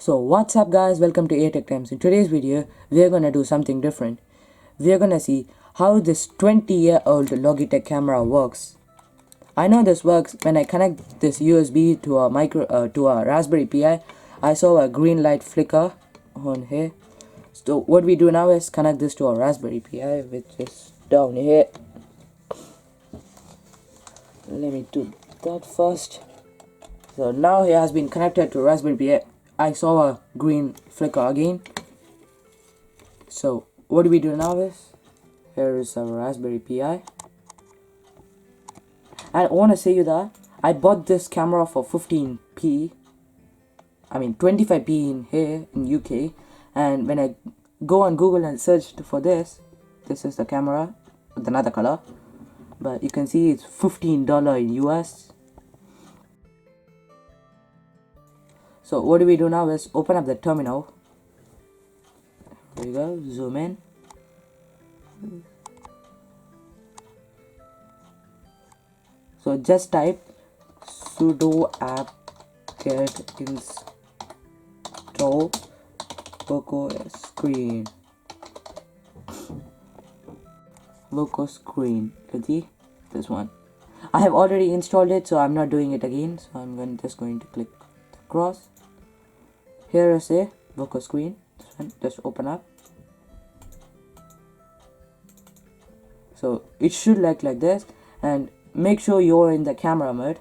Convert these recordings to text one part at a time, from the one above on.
So what's up guys, welcome to atechtimez. In today's video we are gonna do something different. We are gonna see how this 20-year-old Logitech camera works. I know this works when I connect this USB to a Raspberry Pi. I saw a green light flicker on here. So what we do now is connect this to a Raspberry Pi, which is down here. Let me do that first. So now it has been connected to Raspberry Pi. I saw a green flicker again. So what do we do now is, here is our Raspberry Pi. I want to say you that I bought this camera for 25p in here in UK, and when I go on Google and searched for this is the camera with another color, but you can see it's $15 in US. So what do we do now is open up the terminal. Here we go, zoom in. So just type sudo apt install logo screen. Let's see this one. I have already installed it, so I'm not doing it again. So I'm just going to click the cross. Here is a logo screen. This one, just open up. So it should look like this, and make sure you're in the camera mode.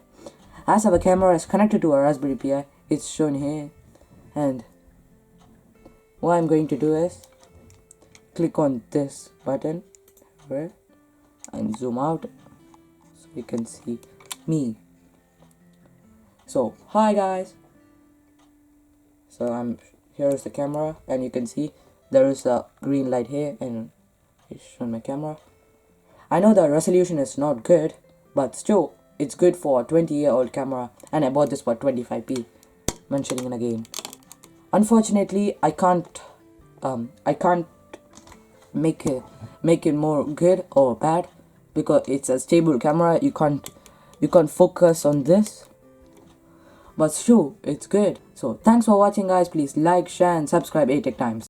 As our camera is connected to a Raspberry Pi, it's shown here, and what I'm going to do is click on this button here and zoom out so you can see me. So hi guys, so here is the camera, and you can see there is a green light here, and it's showing my camera. I know the resolution is not good, but still it's good for a 20-year-old camera, and I bought this for 25p. Mentioning it again. Unfortunately, I can't make it more good or bad because it's a stable camera. You can't focus on this, but still it's good. So thanks for watching guys. Please like, share and subscribe atechtimez.